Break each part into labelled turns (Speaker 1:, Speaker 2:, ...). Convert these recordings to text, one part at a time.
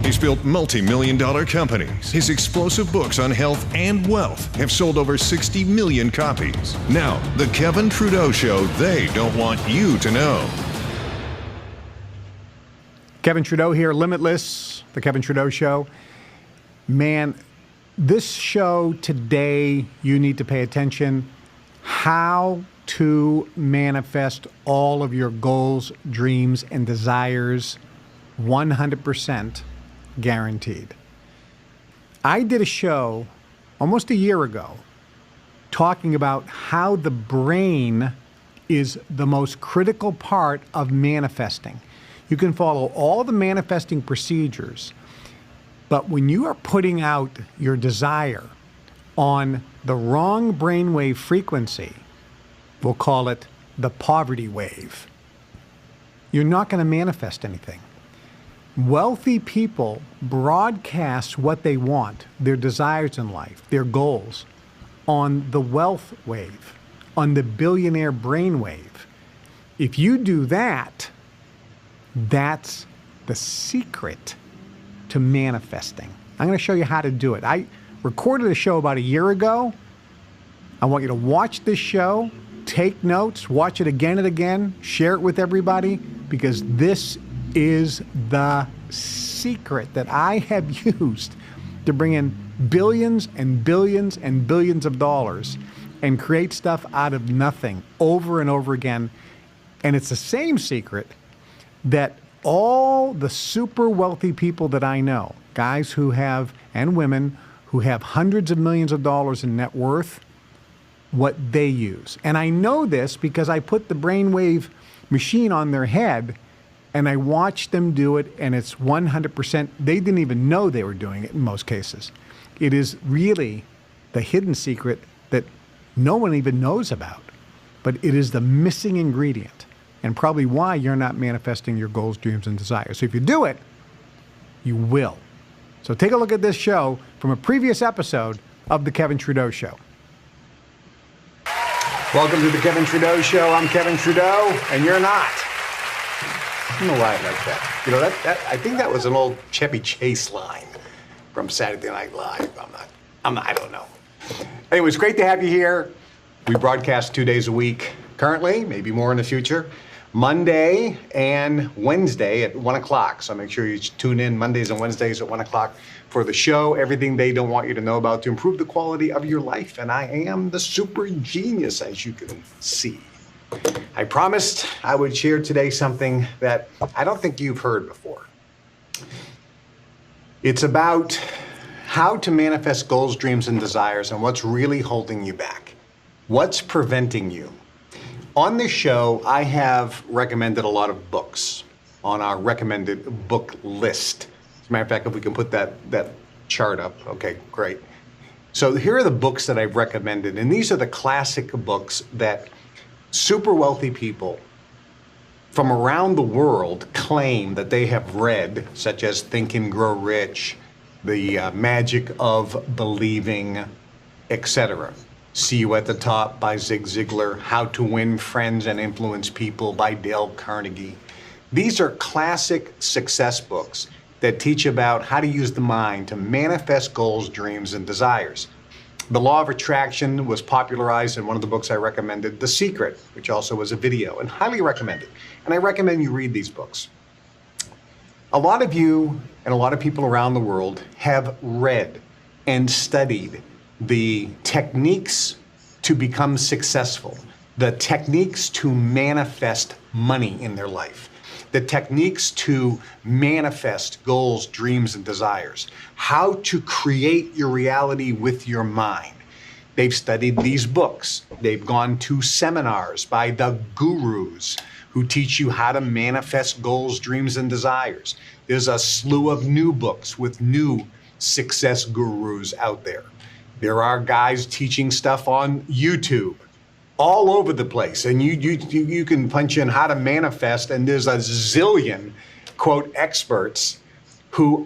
Speaker 1: He's built multi-million-dollar companies. His explosive books on health and wealth have sold over 60 million copies. Now, the Kevin Trudeau Show they don't want you to know.
Speaker 2: Kevin Trudeau here, Limitless, the Kevin Trudeau Show. Man, this show today, you need to pay attention. How to manifest all of your goals, dreams, and desires 100% guaranteed. I did a show almost a year ago talking about how the brain is the most critical part of manifesting. You can follow all the manifesting procedures, but when you are putting out your desire on the wrong brainwave frequency, we'll call it the poverty wave, you're not going to manifest anything. Wealthy people broadcast what they want, their desires in life, their goals, on the wealth wave, on the billionaire brainwave. If you do that, that's the secret to manifesting. I'm going to show you how to do it. I recorded a show about a year ago. I want you to watch this show, take notes, watch it again and again, share it with everybody, because this is the secret that I have used to bring in billions and billions and billions of dollars and create stuff out of nothing over and over again. And it's the same secret that all the super wealthy people that I know, guys who have, and women who have hundreds of millions of dollars in net worth, what they use. And I know this because I put the brainwave machine on their head and I watched them do it, and it's 100%. They didn't even know they were doing it in most cases. It is really the hidden secret that no one even knows about, but it is the missing ingredient, and probably why you're not manifesting your goals, dreams, and desires. So if you do it, you will. So take a look at this show from a previous episode of The Kevin Trudeau Show. Welcome to The Kevin Trudeau Show. I'm Kevin Trudeau, and you're not. I don't know why I like that. You know, I think that was an old Chevy Chase line from Saturday Night Live. I don't know. Anyway, it's great to have you here. We broadcast 2 days a week currently, maybe more in the future. Monday and Wednesday at 1 o'clock. So make sure you tune in Mondays and Wednesdays at 1 o'clock for the show. Everything they don't want you to know about to improve the quality of your life. And I am the super genius, as you can see. I promised I would share today something that I don't think you've heard before. It's about how to manifest goals, dreams, and desires, and what's really holding you back. What's preventing you? On this show, I have recommended a lot of books on our recommended book list. As a matter of fact, if we can put that chart up, okay, great. So here are the books that I've recommended, and these are the classic books that super wealthy people from around the world claim that they have read, such as Think and Grow Rich, The Magic of Believing, etc. See You at the Top by Zig Ziglar, How to Win Friends and Influence People by Dale Carnegie. These are classic success books that teach about how to use the mind to manifest goals, dreams, and desires. The Law of Attraction was popularized in one of the books I recommended, The Secret, which also was a video, and highly recommended. And I recommend you read these books. A lot of you and a lot of people around the world have read and studied the techniques to become successful, the techniques to manifest money in their life, the techniques to manifest goals, dreams, and desires, how to create your reality with your mind. They've studied these books. They've gone to seminars by the gurus who teach you how to manifest goals, dreams, and desires. There's a slew of new books with new success gurus out there. There are guys teaching stuff on YouTube all over the place, and you can punch in how to manifest, and there's a zillion, quote, experts who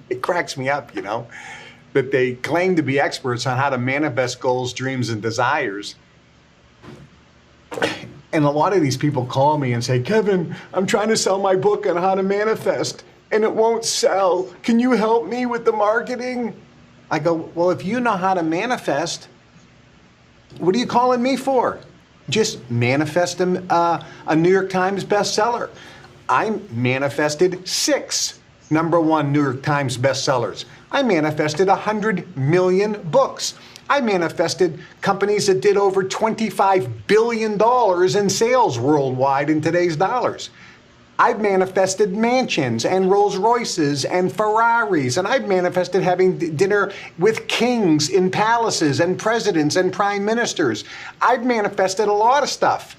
Speaker 2: it cracks me up, you know, that they claim to be experts on how to manifest goals, dreams, and desires. And a lot of these people call me and say, Kevin, I'm trying to sell my book on how to manifest and it won't sell. Can you help me with the marketing? I go, well, if you know how to manifest, what are you calling me for? Just manifest a New York Times bestseller. I manifested 6 #1 New York Times bestsellers. I manifested 100 million books. I manifested companies that did over $25 billion in sales worldwide in today's dollars. I've manifested mansions and Rolls Royces and Ferraris, and I've manifested having dinner with kings in palaces and presidents and prime ministers. I've manifested a lot of stuff.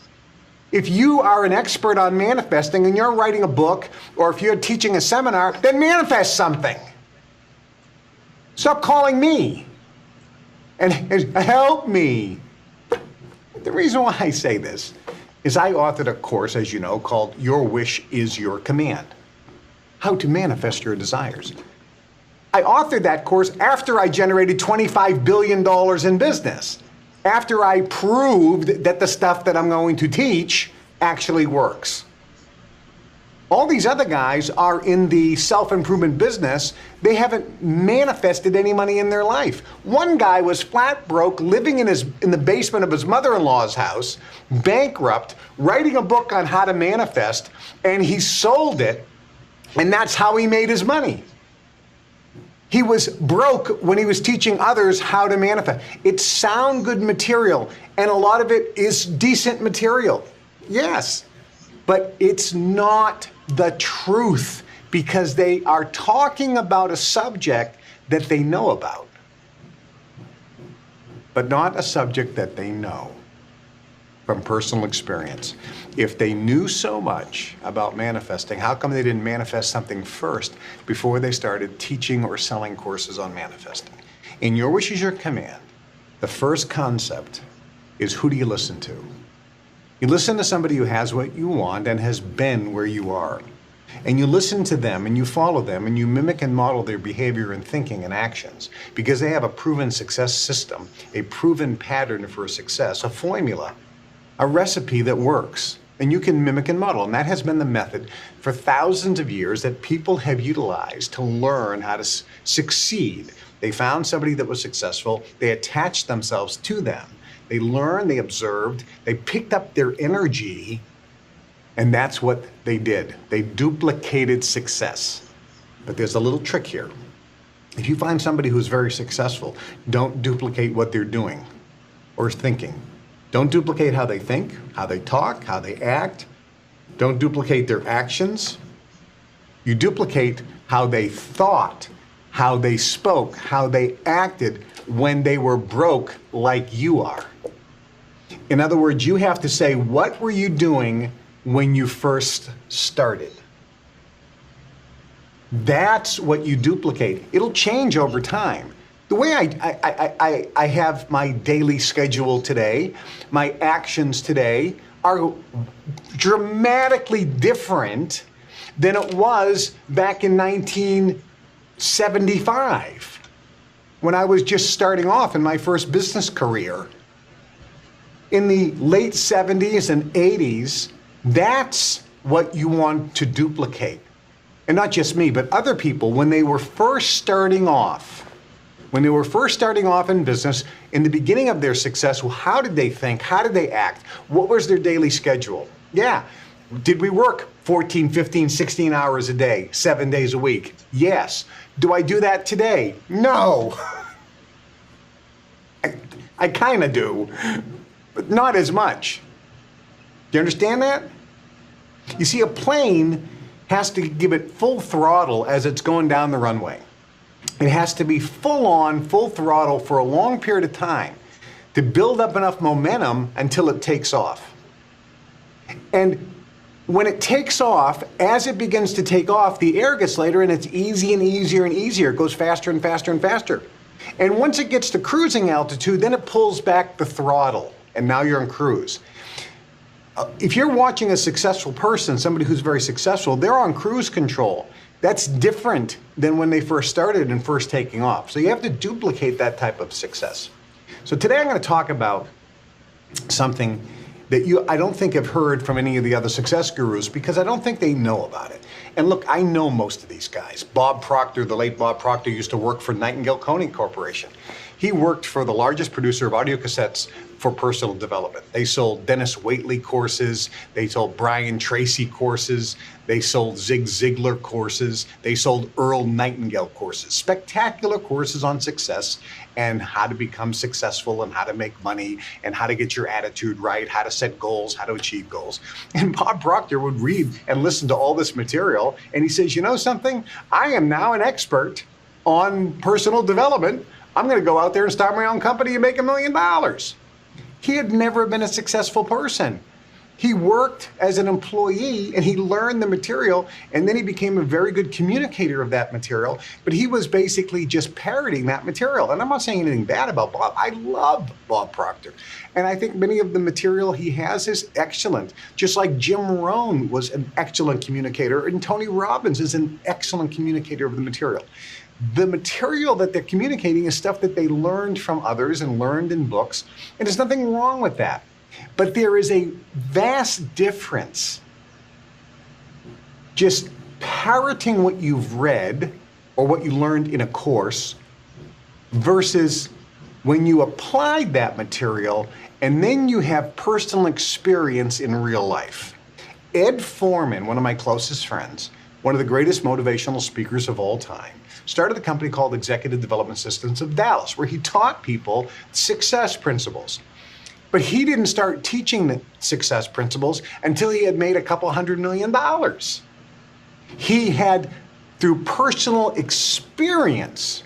Speaker 2: If you are an expert on manifesting and you're writing a book, or if you're teaching a seminar, then manifest something. Stop calling me and help me. The reason why I say this is I authored a course, as you know, called Your Wish is Your Command, How to Manifest Your Desires. I authored that course after I generated $25 billion in business, after I proved that the stuff that I'm going to teach actually works. All these other guys are in the self-improvement business. They haven't manifested any money in their life. One guy was flat broke, living in the basement of his mother-in-law's house, bankrupt, writing a book on how to manifest, and he sold it, and that's how he made his money. He was broke when he was teaching others how to manifest. It's sound good material, and a lot of it is decent material. Yes, but it's not the truth, because they are talking about a subject that they know about, but not a subject that they know from personal experience. If they knew so much about manifesting, how come they didn't manifest something first before they started teaching or selling courses on manifesting? In Your Wish is Your Command, the first concept is, who do you listen to? You listen to somebody who has what you want and has been where you are. And you listen to them and you follow them and you mimic and model their behavior and thinking and actions, because they have a proven success system, a proven pattern for success, a formula, a recipe that works. And you can mimic and model. And that has been the method for thousands of years that people have utilized to learn how to succeed. They found somebody that was successful. They attached themselves to them. They learned, they observed, they picked up their energy, and that's what they did. They duplicated success. But there's a little trick here. If you find somebody who's very successful, don't duplicate what they're doing or thinking. Don't duplicate how they think, how they talk, how they act. Don't duplicate their actions. You duplicate how they thought, how they spoke, how they acted when they were broke like you are. In other words, you have to say, what were you doing when you first started? That's what you duplicate. It'll change over time. The way I have my daily schedule today, my actions today are dramatically different than it was back in 1975 when I was just starting off in my first business career. In the late 70s and 80s, that's what you want to duplicate. And not just me, but other people, when they were first starting off, when they were first starting off in business, in the beginning of their success, well, how did they think? How did they act? What was their daily schedule? Yeah. Did we work 14, 15, 16 hours a day, 7 days a week? Yes. Do I do that today? No. I kind of do, but not as much. Do you understand that? You see, a plane has to give it full throttle as it's going down the runway. It has to be full on, full throttle for a long period of time to build up enough momentum until it takes off. And when it takes off, as it begins to take off, the air gets lighter and it's easy and easier and easier. It goes faster and faster and faster. And once it gets to cruising altitude, then it pulls back the throttle, and now you're on cruise. If you're watching a successful person, somebody who's very successful, they're on cruise control. That's different than when they first started and first taking off. So you have to duplicate that type of success. So today I'm going to talk about something that I don't think have heard from any of the other success gurus, because I don't think they know about it. And look, I know most of these guys. Bob Proctor, the late Bob Proctor, used to work for Nightingale Coney Corporation. He worked for the largest producer of audio cassettes for personal development. They sold Dennis Waitley courses, they sold Brian Tracy courses, they sold Zig Ziglar courses, they sold Earl Nightingale courses. Spectacular courses on success and how to become successful and how to make money and how to get your attitude right, how to set goals, how to achieve goals. And Bob Proctor would read and listen to all this material, and he says, you know something? I am now an expert on personal development. I'm going to go out there and start my own company and make $1 million. He had never been a successful person. He worked as an employee and he learned the material, and then he became a very good communicator of that material, but he was basically just parroting that material. And I'm not saying anything bad about Bob. I love Bob Proctor. And I think many of the material he has is excellent. Just like Jim Rohn was an excellent communicator, and Tony Robbins is an excellent communicator of the material. The material that they're communicating is stuff that they learned from others and learned in books, and there's nothing wrong with that. But there is a vast difference just parroting what you've read or what you learned in a course versus when you applied that material and then you have personal experience in real life. Ed Foreman, one of my closest friends, one of the greatest motivational speakers of all time, started a company called Executive Development Systems of Dallas, where he taught people success principles. But he didn't start teaching the success principles until he had made a couple $100 million. He had, through personal experience,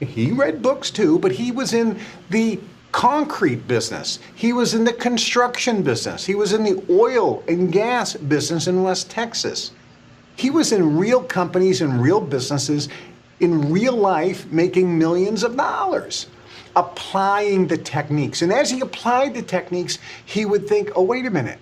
Speaker 2: he read books too, but he was in the concrete business. He was in the construction business. He was in the oil and gas business in West Texas. He was in real companies and real businesses in real life making millions of dollars, applying the techniques. And as he applied the techniques, he would think, oh, wait a minute.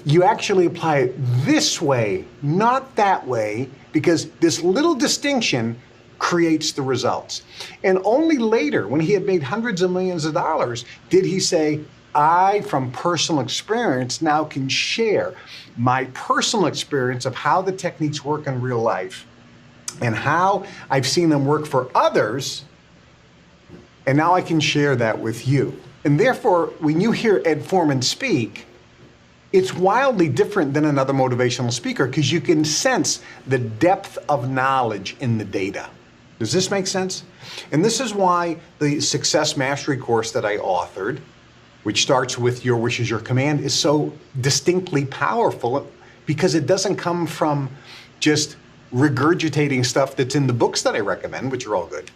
Speaker 2: You actually apply it this way, not that way, because this little distinction creates the results. And only later, when he had made hundreds of millions of dollars, did he say, I, from personal experience, now can share my personal experience of how the techniques work in real life and how I've seen them work for others, and now I can share that with you. And therefore, when you hear Ed Foreman speak, it's wildly different than another motivational speaker because you can sense the depth of knowledge in the data. Does this make sense? And this is why the Success Mastery course that I authored, which starts with Your Wish is Your Command, is so distinctly powerful because it doesn't come from just regurgitating stuff that's in the books that I recommend, which are all good.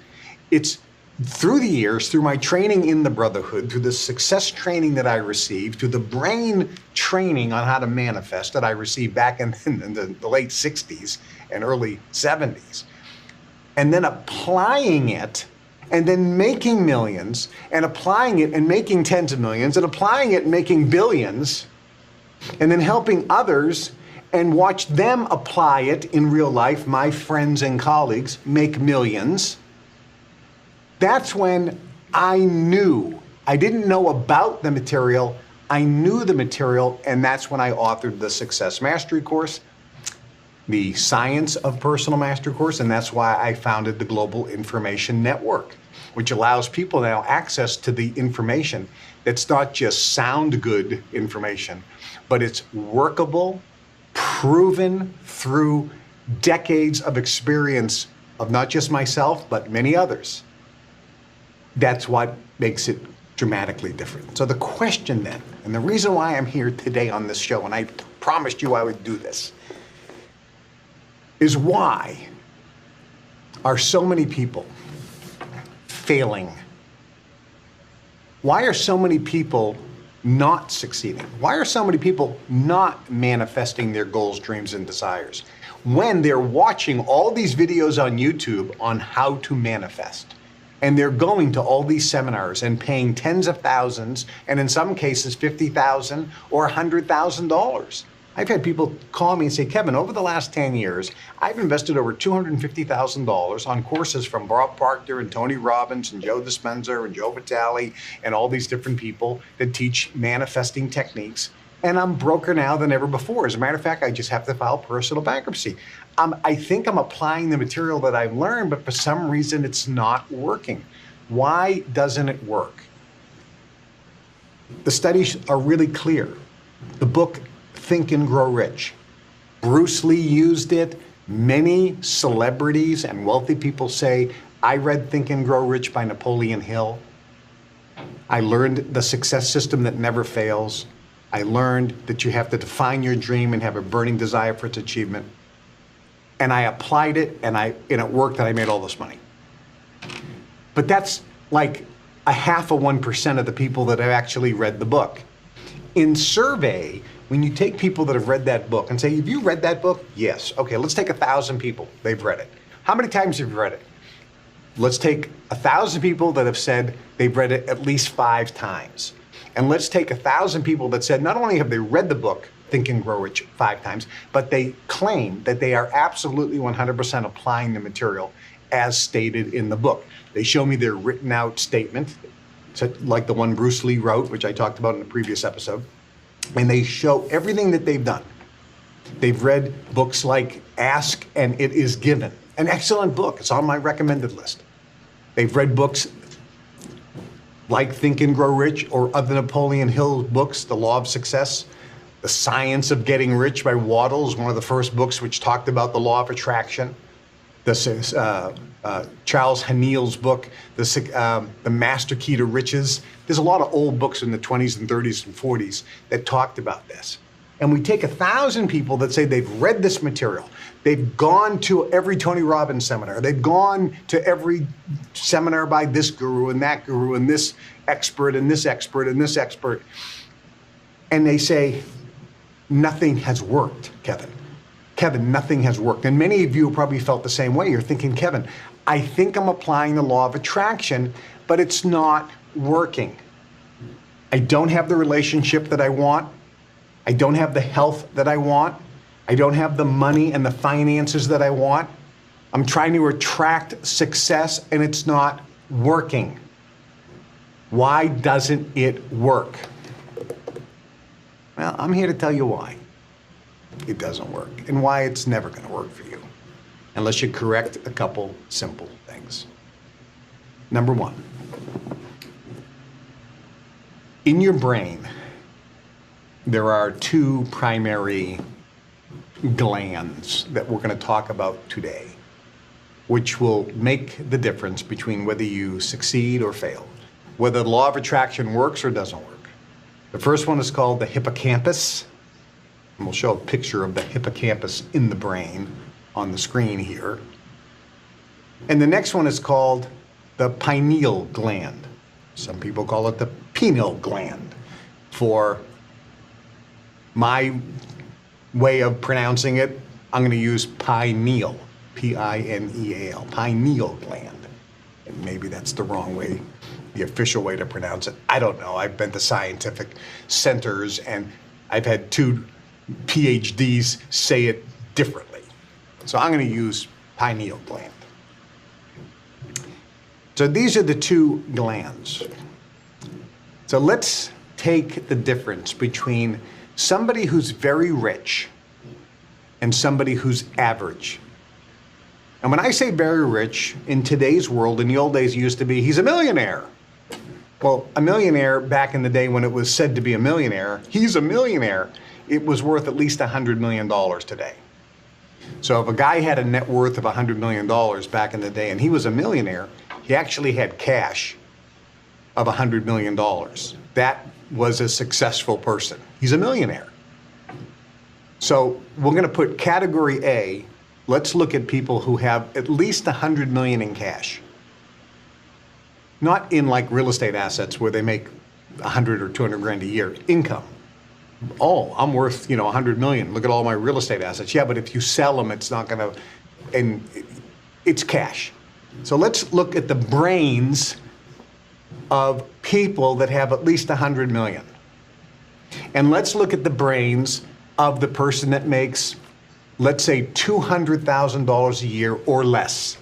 Speaker 2: It's through the years, through my training in the Brotherhood, through the success training that I received, through the brain training on how to manifest that I received back in the late 60s and early 70s, and then applying it and then making millions, and applying it and making tens of millions, and applying it and making billions, and then helping others and watch them apply it in real life, my friends and colleagues, make millions. That's when I knew. I didn't know about the material, I knew the material, and that's when I authored the Success Mastery course, the Science of Personal Mastery course, and that's why I founded the Global Information Network, which allows people now access to the information that's not just sound good information, but it's workable, proven through decades of experience of not just myself, but many others. That's what makes it dramatically different. So the question then, and the reason why I'm here today on this show, and I promised you I would do this, is why are so many people failing? Why are so many people not succeeding? Why are so many people not manifesting their goals, dreams, and desires when they're watching all these videos on YouTube on how to manifest? And they're going to all these seminars and paying tens of thousands, and in some cases $50,000 or $100,000. I've had people call me and say, Kevin, over the last 10 years, I've invested over $250,000 on courses from Bob Proctor and Tony Robbins and Joe Dispenza and Joe Vitale and all these different people that teach manifesting techniques. And I'm broker now than ever before. As a matter of fact, I just have to file personal bankruptcy. I think I'm applying the material that I've learned, but for some reason it's not working. Why doesn't it work? The studies are really clear. The book, Think and Grow Rich. Bruce Lee used it. Many celebrities and wealthy people say, I read Think and Grow Rich by Napoleon Hill. I learned the success system that never fails. I learned that you have to define your dream and have a burning desire for its achievement. And I applied it, and it worked, and I made all this money. But that's like 0.5% of the people that have actually read the book. In survey, when you take people that have read that book and say, have you read that book? Yes. Okay, let's take 1,000 people. They've read it. How many times have you read it? Let's take 1,000 people that have said they've read it at least 5 times. And let's take 1,000 people that said not only have they read the book, Think and Grow Rich, 5 times, but they claim that they are absolutely 100% applying the material as stated in the book. They show me their written out statement, like the one Bruce Lee wrote, which I talked about in the previous episode. And they show everything that they've done. They've read books like Ask and It Is Given, an excellent book. It's on my recommended list. They've read books like Think and Grow Rich or other Napoleon Hill books, The Law of Success, The Science of Getting Rich by Waddles, one of the first books which talked about the law of attraction. Charles Haniel's book, The Master Key to Riches. There's a lot of old books in the 20s and 30s and 40s that talked about this. And we take 1,000 people that say they've read this material. They've gone to every Tony Robbins seminar. They've gone to every seminar by this guru and that guru and this expert and this expert and this expert. And they say, nothing has worked, Kevin. Kevin, nothing has worked. And many of you probably felt the same way. You're thinking, Kevin, I think I'm applying the law of attraction, but it's not working. I don't have the relationship that I want. I don't have the health that I want. I don't have the money and the finances that I want. I'm trying to attract success and it's not working. Why doesn't it work? Well, I'm here to tell you why it doesn't work and why it's never going to work for you unless you correct a couple simple things. Number one, in your brain, there are 2 primary glands that we're going to talk about today, which will make the difference between whether you succeed or fail, whether the law of attraction works or doesn't work. The first one is called the hippocampus, and we'll show a picture of the hippocampus in the brain on the screen here. And the next one is called the pineal gland. Some people call it the pineal gland. For my way of pronouncing it, I'm going to use pineal, P-I-N-E-A-L, pineal gland. And maybe that's the wrong way, the official way to pronounce it. I don't know. I've been to scientific centers and I've had 2 PhDs say it differently. So I'm going to use pineal gland. So these are the 2 glands. So let's take the difference between somebody who's very rich and somebody who's average. And when I say very rich, in today's world, in the old days it used to be, he's a millionaire. Well, a millionaire back in the day when it was said to be a millionaire, he's a millionaire. It was worth at least $100 million today. So if a guy had a net worth of $100 million back in the day and he was a millionaire, he actually had cash of $100 million. That was a successful person. He's a millionaire. So we're going to put category A. Let's look at people who have at least $100 million in cash. Not in like real estate assets where they make 100 or 200 grand a year. Income. Oh, I'm worth, 100 million. Look at all my real estate assets. Yeah, but if you sell them, it's not going to, and it's cash. So let's look at the brains of people that have at least 100 million. And let's look at the brains of the person that makes, let's say, $200,000 a year or less.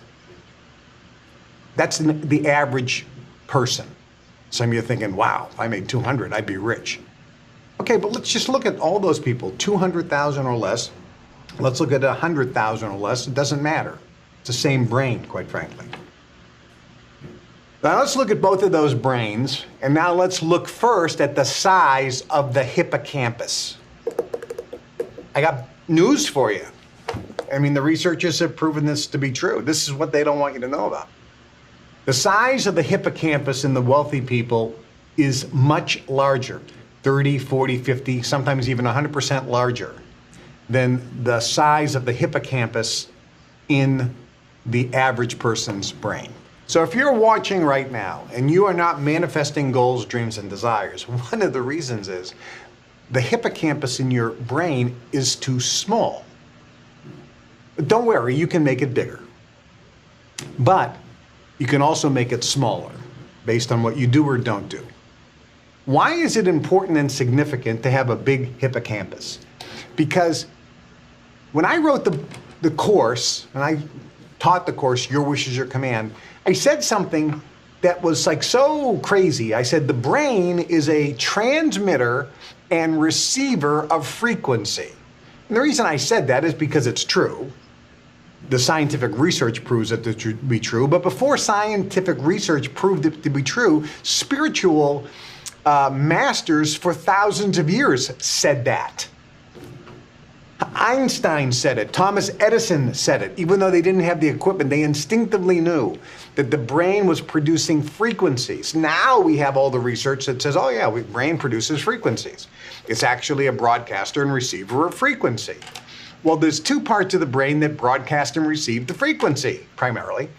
Speaker 2: That's the average person. Some of you are thinking, wow, if I made 200, I'd be rich. Okay, but let's just look at all those people, 200,000 or less. Let's look at 100,000 or less. It doesn't matter. It's the same brain, quite frankly. Now let's look at both of those brains, and now let's look first at the size of the hippocampus. I got news for you. I mean, the researchers have proven this to be true. This is what they don't want you to know about. The size of the hippocampus in the wealthy people is much larger, 30, 40, 50, sometimes even 100% larger than the size of the hippocampus in the average person's brain. So if you're watching right now and you are not manifesting goals, dreams, and desires, one of the reasons is the hippocampus in your brain is too small. But don't worry, you can make it bigger. But you can also make it smaller based on what you do or don't do. Why is it important and significant to have a big hippocampus? Because when I wrote the course, and I taught the course, Your Wish is Your Command, I said something that was like so crazy. I said the brain is a transmitter and receiver of frequency. And the reason I said that is because it's true. The scientific research proves it to be true. But before scientific research proved it to be true, spiritual masters for thousands of years said that. Einstein said it. Thomas Edison said it. Even though they didn't have the equipment, they instinctively knew that the brain was producing frequencies. Now we have all the research that says, oh yeah, brain produces frequencies. It's actually a broadcaster and receiver of frequency. Well, there's two parts of the brain that broadcast and receive the frequency, primarily.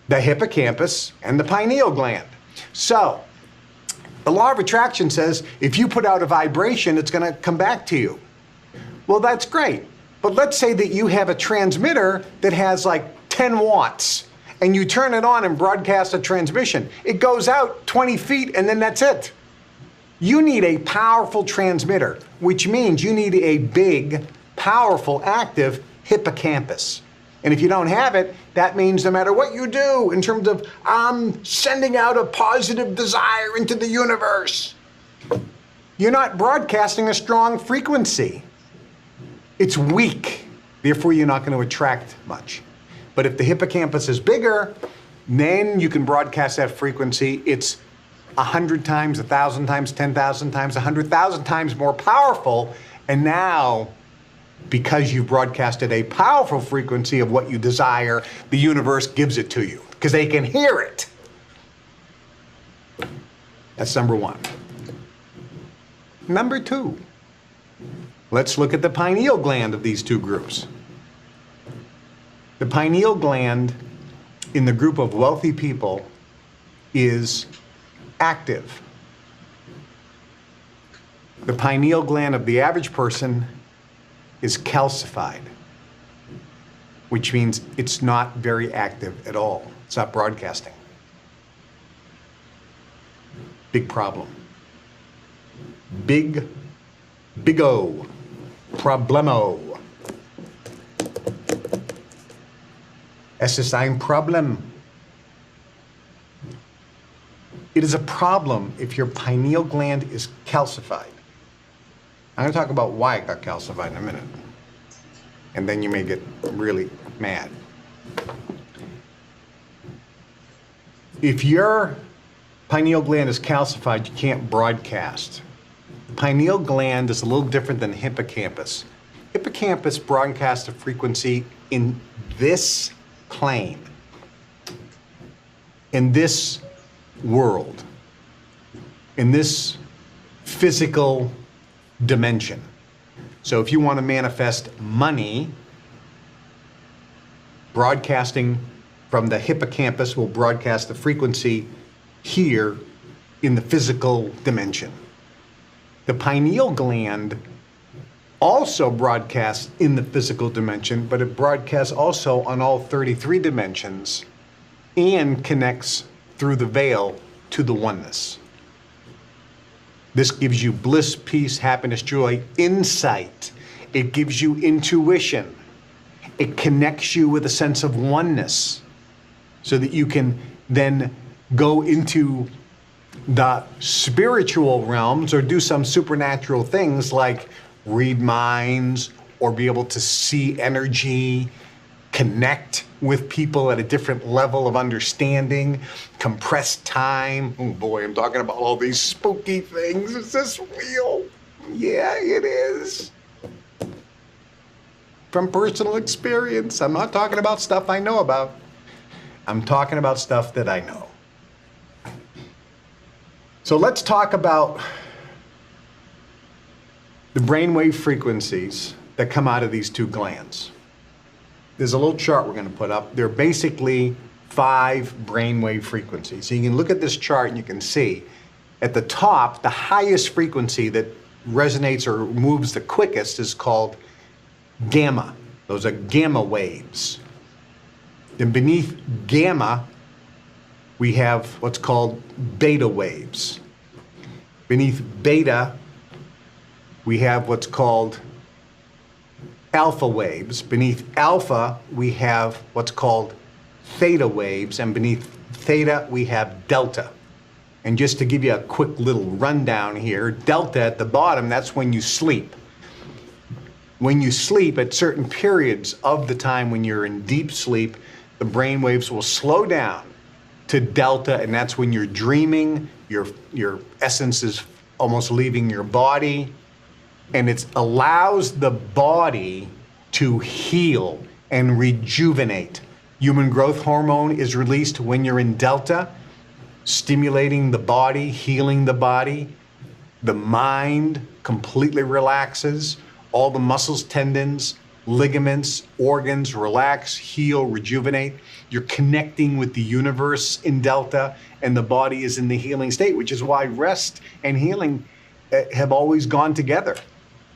Speaker 2: The hippocampus and the pineal gland. So, the law of attraction says if you put out a vibration, it's going to come back to you. Well, that's great. But let's say that you have a transmitter that has like 10 watts and you turn it on and broadcast a transmission. It goes out 20 feet and then that's it. You need a powerful transmitter, which means you need a big, powerful, active hippocampus. And if you don't have it, that means no matter what you do in terms of sending out a positive desire into the universe, you're not broadcasting a strong frequency. It's weak, therefore you're not going to attract much. But if the hippocampus is bigger, then you can broadcast that frequency. It's 100 times, 1,000 times, 10,000 times, 100,000 times more powerful. And now, because you've broadcasted a powerful frequency of what you desire, the universe gives it to you because they can hear it. That's number one. Number two. Let's look at the pineal gland of these two groups. The pineal gland in the group of wealthy people is active. The pineal gland of the average person is calcified, which means it's not very active at all. It's not broadcasting. Big problem. Big O. Problemo. Es ist ein Problem. It is a problem if your pineal gland is calcified. I'm going to talk about why it got calcified in a minute. And then you may get really mad. If your pineal gland is calcified, you can't broadcast. The pineal gland is a little different than hippocampus. Hippocampus broadcasts a frequency in this plane, in this world, in this physical dimension. So if you want to manifest money, broadcasting from the hippocampus will broadcast the frequency here in the physical dimension. The pineal gland also broadcasts in the physical dimension, but it broadcasts also on all 33 dimensions and connects through the veil to the oneness. This gives you bliss, peace, happiness, joy, insight, It gives you intuition. It connects you with a sense of oneness so that you can then go into the spiritual realms or do some supernatural things like read minds or be able to see energy, connect with people at a different level of understanding, compress time. Oh boy, I'm talking about all these spooky things. Is this real? Yeah, it is. From personal experience. I'm not talking about stuff I know about. I'm talking about stuff that I know. So let's talk about the brainwave frequencies that come out of these two glands. There's a little chart we're going to put up. They're basically 5 brainwave frequencies. So you can look at this chart and you can see at the top, the highest frequency that resonates or moves the quickest is called gamma. Those are gamma waves. Then beneath gamma, we have what's called beta waves. Beneath beta, we have what's called alpha waves. Beneath alpha, we have what's called theta waves. And beneath theta, we have delta. And just to give you a quick little rundown here, delta at the bottom, that's when you sleep. When you sleep at certain periods of the time when you're in deep sleep, the brain waves will slow down to delta, and that's when you're dreaming, your essence is almost leaving your body, and it allows the body to heal and rejuvenate. Human growth hormone is released when you're in delta, stimulating the body, healing the body. The mind completely relaxes. All the muscles, tendons, ligaments, organs relax, heal, rejuvenate. You're connecting with the universe in delta, and the body is in the healing state, which is why rest and healing have always gone together.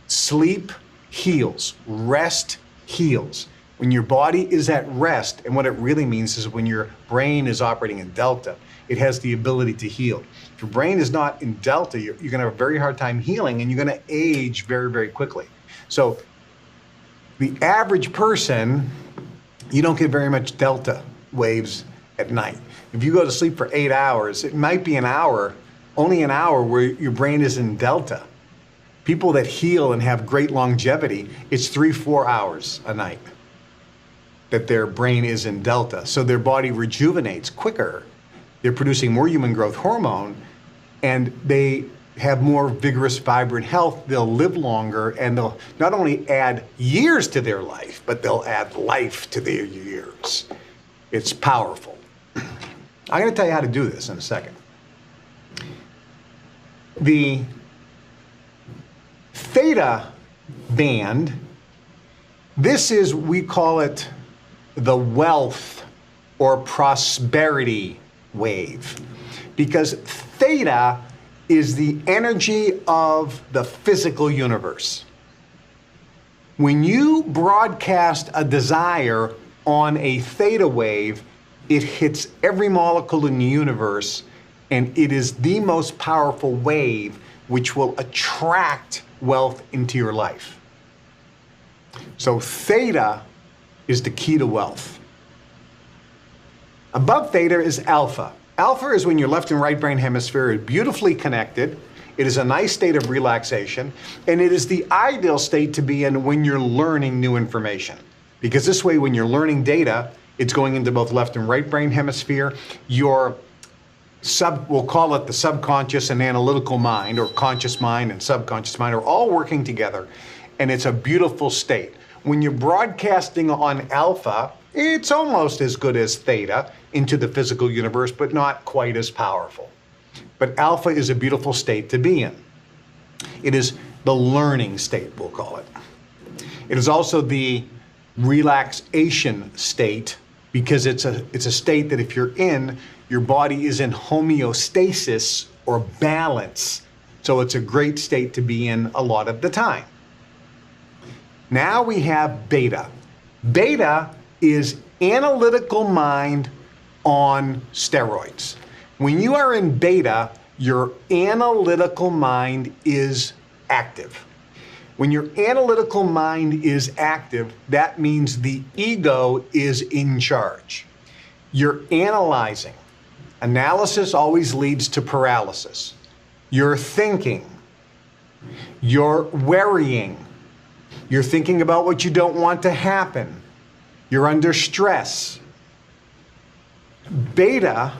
Speaker 2: Sleep heals, rest heals. When your body is at rest, and what it really means is when your brain is operating in delta, it has the ability to heal. If your brain is not in delta, you're going to have a very hard time healing, and you're going to age very, very quickly. So the average person, you don't get very much delta waves at night. If you go to sleep for 8 hours, it might be an hour, only an hour where your brain is in delta. People that heal and have great longevity, it's 3-4 hours a night that their brain is in delta. So their body rejuvenates quicker. They're producing more human growth hormone, and they have more vigorous, vibrant health. They'll live longer, and they'll not only add years to their life, but they'll add life to their years. It's powerful. I'm going to tell you how to do this in a second. The theta band, this is, we call it the wealth or prosperity wave, because theta is the energy of the physical universe. When you broadcast a desire on a theta wave, it hits every molecule in the universe, and it is the most powerful wave which will attract wealth into your life. So theta is the key to wealth. Above theta is alpha. Alpha is when your left and right brain hemisphere are beautifully connected. It is a nice state of relaxation, and it is the ideal state to be in when you're learning new information. Because this way, when you're learning data, it's going into both left and right brain hemisphere. Your we'll call it the subconscious and analytical mind, or conscious mind and subconscious mind, are all working together, and it's a beautiful state. When you're broadcasting on alpha, it's almost as good as theta into the physical universe, but not quite as powerful. But alpha is a beautiful state to be in. It is the learning state, we'll call it. It is also the relaxation state, because it's a state that if you're in, your body is in homeostasis or balance. So it's a great state to be in a lot of the time. Now we have beta. Beta is analytical mind on steroids. When you are in beta, your analytical mind is active. When your analytical mind is active, that means the ego is in charge. You're analyzing. Analysis always leads to paralysis. You're thinking. You're worrying. You're thinking about what you don't want to happen. You're under stress. Beta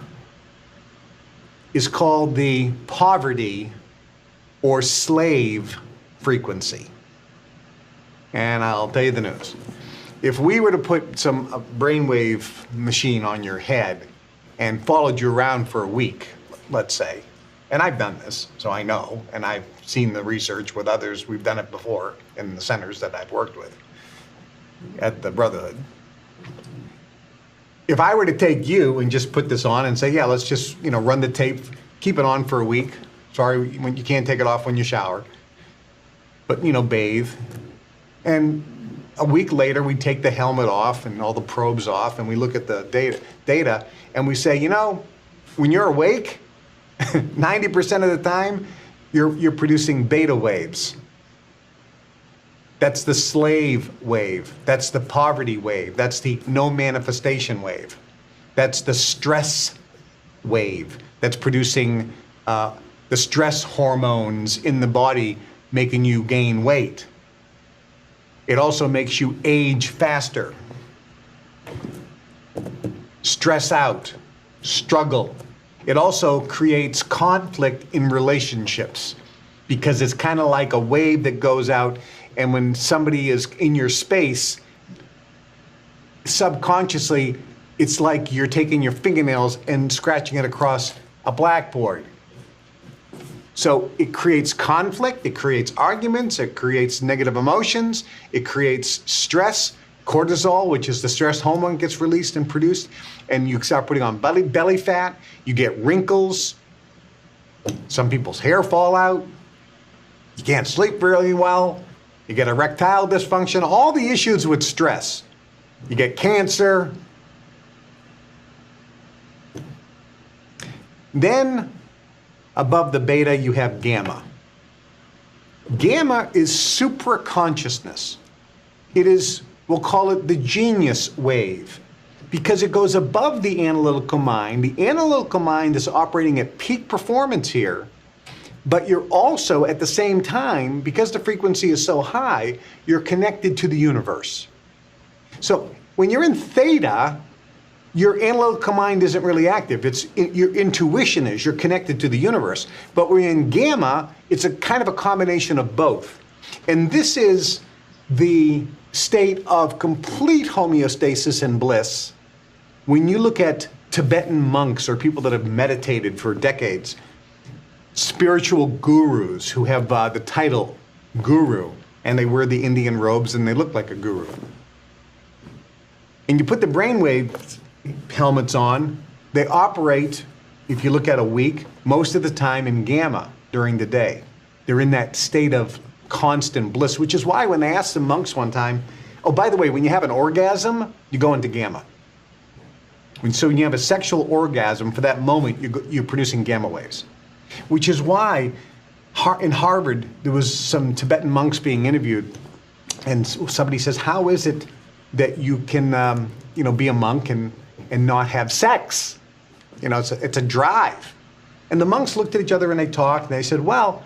Speaker 2: is called the poverty or slave frequency. And I'll tell you the news. If we were to put some brainwave machine on your head and followed you around for a week, let's say, and I've done this, so I know, and I've seen the research with others, we've done it before in the centers that I've worked with at the Brotherhood. If I were to take you and just put this on and say, yeah, let's just, run the tape, keep it on for a week. Sorry, when you can't take it off when you shower, but, bathe. And a week later, we take the helmet off and all the probes off, and we look at the data, and we say, when you're awake, 90% of the time, you're producing beta waves. That's the slave wave. That's the poverty wave. That's the no manifestation wave. That's the stress wave. That's producing the stress hormones in the body, making you gain weight. It also makes you age faster, stress out, struggle. It also creates conflict in relationships because it's kind of like a wave that goes out, and when somebody is in your space, subconsciously, it's like you're taking your fingernails and scratching it across a blackboard. So it creates conflict, it creates arguments, it creates negative emotions, it creates stress. Cortisol, which is the stress hormone, gets released and produced, and you start putting on belly fat, you get wrinkles, some people's hair fall out, you can't sleep really well, you get erectile dysfunction, all the issues with stress. You get cancer. Then, above the beta, you have gamma. Gamma is supraconsciousness. It is, we'll call it the genius wave, because it goes above the analytical mind. The analytical mind is operating at peak performance here, but you're also, at the same time, because the frequency is so high, you're connected to the universe. So when you're in theta, your analytical mind isn't really active. Your intuition is, you're connected to the universe. But when you're in gamma, it's a kind of a combination of both. And this is the state of complete homeostasis and bliss. When you look at Tibetan monks or people that have meditated for decades, spiritual gurus who have the title guru, and they wear the Indian robes and they look like a guru. And you put the brainwave helmets on, they operate, if you look at a week, most of the time in gamma during the day. They're in that state of constant bliss, which is why when they asked the monks one time, oh, by the way, when you have an orgasm, you go into gamma. So when you have a sexual orgasm, for that moment, you're producing gamma waves. Which is why in Harvard, there was some Tibetan monks being interviewed, and somebody says, how is it that you can be a monk and not have sex? It's a drive. And the monks looked at each other and they talked, and they said, well,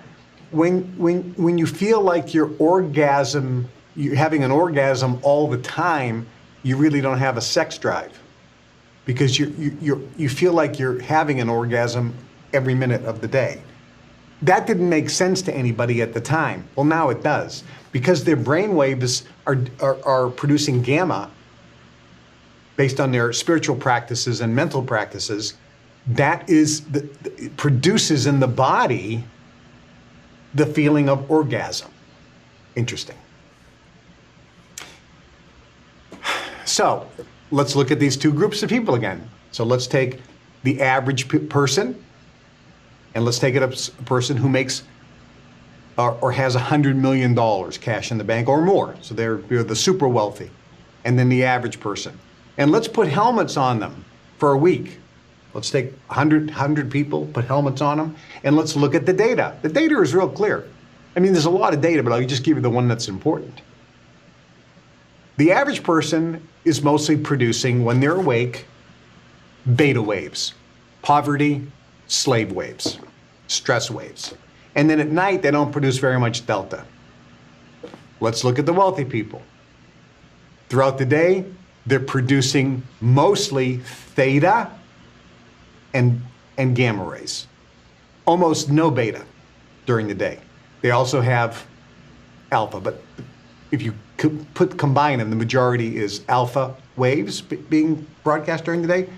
Speaker 2: when you feel like you're having an orgasm all the time, you really don't have a sex drive, because you feel like you're having an orgasm every minute of the day. That didn't make sense to anybody at the time. Well, now it does, because their brain waves are producing gamma based on their spiritual practices and mental practices. That is produces in the body the feeling of orgasm. Interesting. So let's look at these two groups of people again. So let's take the average person, and let's take it a person who makes or has $100 million cash in the bank or more. So they're the super wealthy. And then the average person. And let's put helmets on them for a week. Let's take 100 people, put helmets on them, and let's look at the data. The data is real clear. I mean, there's a lot of data, but I'll just give you the one that's important. The average person is mostly producing, when they're awake, beta waves, poverty, slave waves, stress waves. And then at night, they don't produce very much delta. Let's look at the wealthy people. Throughout the day, they're producing mostly theta and gamma rays. Almost no beta during the day. They also have alpha, but if you combine them, the majority is alpha waves being broadcast during the day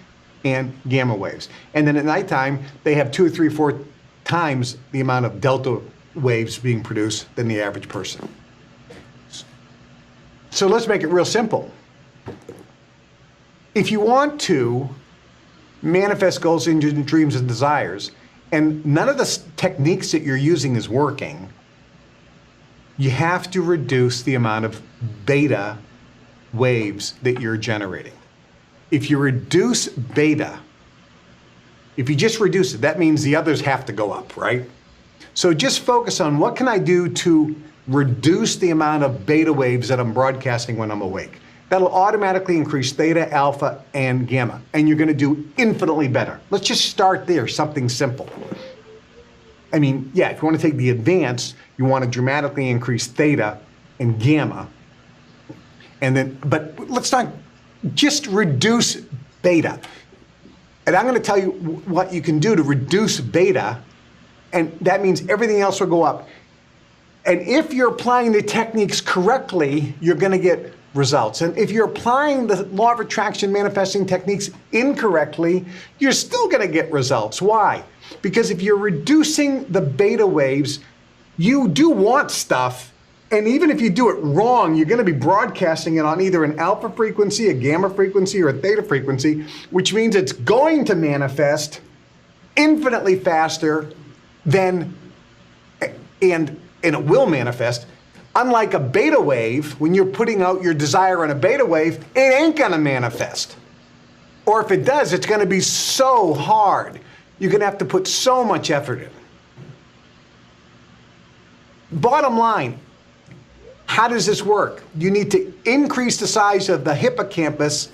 Speaker 2: and gamma waves. And then at nighttime, they have 2 or 3 or 4 times the amount of delta waves being produced than the average person. So let's make it real simple. If you want to manifest goals into dreams and desires, and none of the techniques that you're using is working, you have to reduce the amount of beta waves that you're generating. If you reduce beta, if you just reduce it, that means the others have to go up, right? So just focus on what can I do to reduce the amount of beta waves that I'm broadcasting when I'm awake. That'll automatically increase theta, alpha, and gamma, and you're gonna do infinitely better. Let's just start there, something simple. I mean, yeah, if you wanna take the advanced, you wanna dramatically increase theta and gamma, and then, but let's not just reduce beta. And I'm gonna tell you what you can do to reduce beta, and that means everything else will go up. And if you're applying the techniques correctly, you're gonna get results. And if you're applying the law of attraction manifesting techniques incorrectly, you're still gonna get results. Why? Because if you're reducing the beta waves, you do want stuff, and even if you do it wrong, you're gonna be broadcasting it on either an alpha frequency, a gamma frequency, or a theta frequency, which means it's going to manifest infinitely faster than, and it will manifest. Unlike a beta wave, when you're putting out your desire on a beta wave, it ain't gonna manifest. Or if it does, it's gonna be so hard. You're gonna have to put so much effort in. Bottom line, how does this work? You need to increase the size of the hippocampus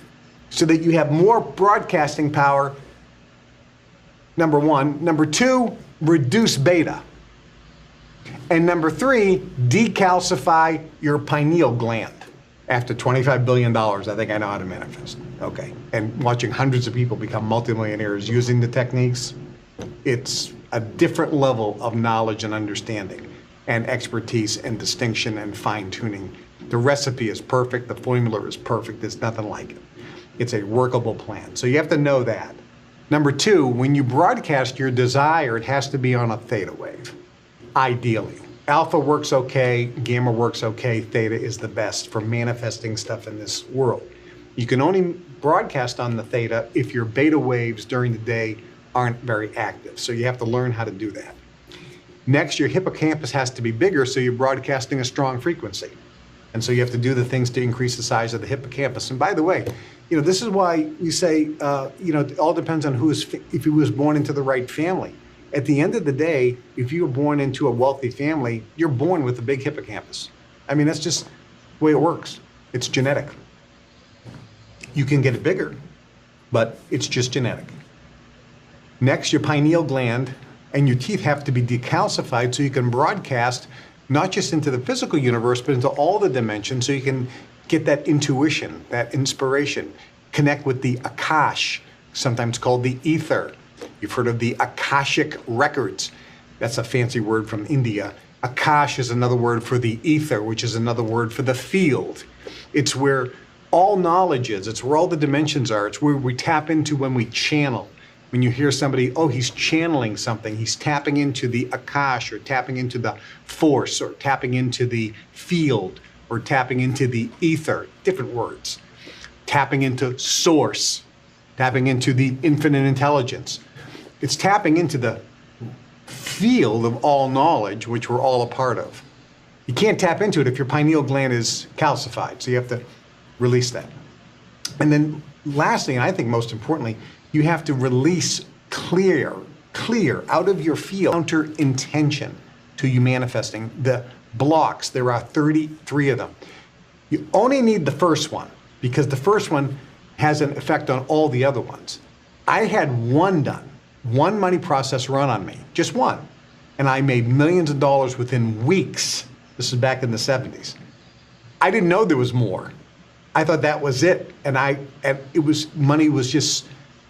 Speaker 2: so that you have more broadcasting power, number one. Number two, reduce beta. And number three, decalcify your pineal gland. After $25 billion, I think I know how to manifest. Okay. And watching hundreds of people become multimillionaires using the techniques, it's a different level of knowledge and understanding and expertise and distinction and fine-tuning. The recipe is perfect. The formula is perfect. There's nothing like it. It's a workable plan. So you have to know that. Number two, when you broadcast your desire, it has to be on a theta wave. Ideally. Alpha works okay, gamma works okay, theta is the best for manifesting stuff in this world. You can only broadcast on the theta if your beta waves during the day aren't very active. So you have to learn how to do that. Next, your hippocampus has to be bigger, so you're broadcasting a strong frequency. And so you have to do the things to increase the size of the hippocampus. And by the way, this is why you say, it all depends on if he was born into the right family. At the end of the day, if you were born into a wealthy family, you're born with a big hippocampus. I mean, that's just the way it works. It's genetic. You can get it bigger, but it's just genetic. Next, your pineal gland and your teeth have to be decalcified so you can broadcast not just into the physical universe, but into all the dimensions so you can get that intuition, that inspiration, connect with the Akash, sometimes called the ether. You've heard of the Akashic records. That's a fancy word from India. Akash is another word for the ether, which is another word for the field. It's where all knowledge is. It's where all the dimensions are. It's where we tap into when we channel. When you hear somebody, oh, he's channeling something, he's tapping into the Akash, or tapping into the force, or tapping into the field, or tapping into the ether, different words. Tapping into source, tapping into the infinite intelligence. It's tapping into the field of all knowledge, which we're all a part of. You can't tap into it if your pineal gland is calcified, so you have to release that. And then lastly, and I think most importantly, you have to release clear out of your field counter intention. to you manifesting. The blocks, there are 33 of them. You only need the first one because the first one has an effect on all the other ones. I had one done, one money process run on me, just one. And I made millions of dollars within weeks. This is back in the 70s. I didn't know there was more. I thought that was it. And money was just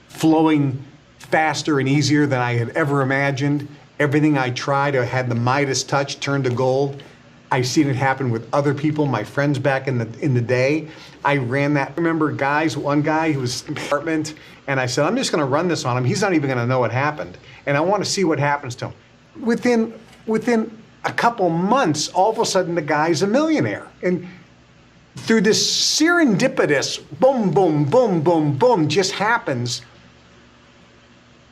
Speaker 2: flowing faster and easier than I had ever imagined. Everything I tried, I had the Midas touch turned to gold. I've seen it happen with other people, my friends back in the day. I ran that. I remember one guy who was in the apartment, and I said, I'm just gonna run this on him. He's not even gonna know what happened. And I wanna see what happens to him. Within a couple months, all of a sudden the guy's a millionaire. And through this serendipitous boom, boom, boom, boom, boom just happens.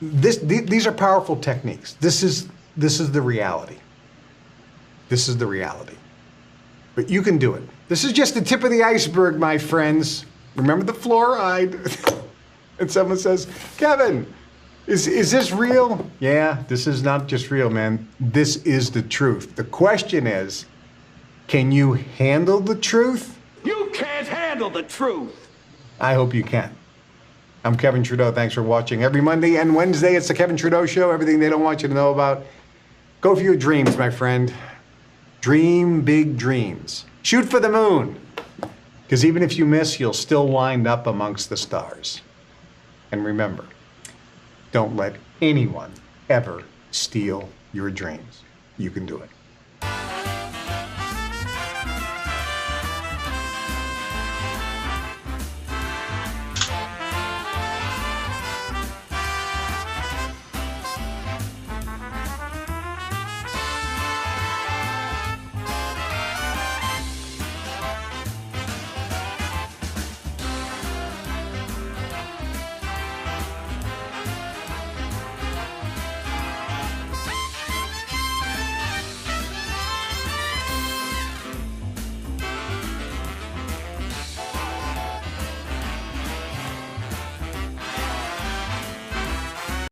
Speaker 2: These are powerful techniques. This is the reality. This is the reality. But you can do it. This is just the tip of the iceberg, my friends. Remember the fluoride? And someone says, Kevin, is this real? Yeah, this is not just real, man. This is the truth. The question is, can you handle the truth?
Speaker 3: You can't handle the truth.
Speaker 2: I hope you can. I'm Kevin Trudeau. Thanks for watching. Every Monday and Wednesday, it's the Kevin Trudeau Show. Everything they don't want you to know about. Go for your dreams, my friend. Dream big dreams. Shoot for the moon. Because even if you miss, you'll still wind up amongst the stars. And remember, don't let anyone ever steal your dreams. You can do it.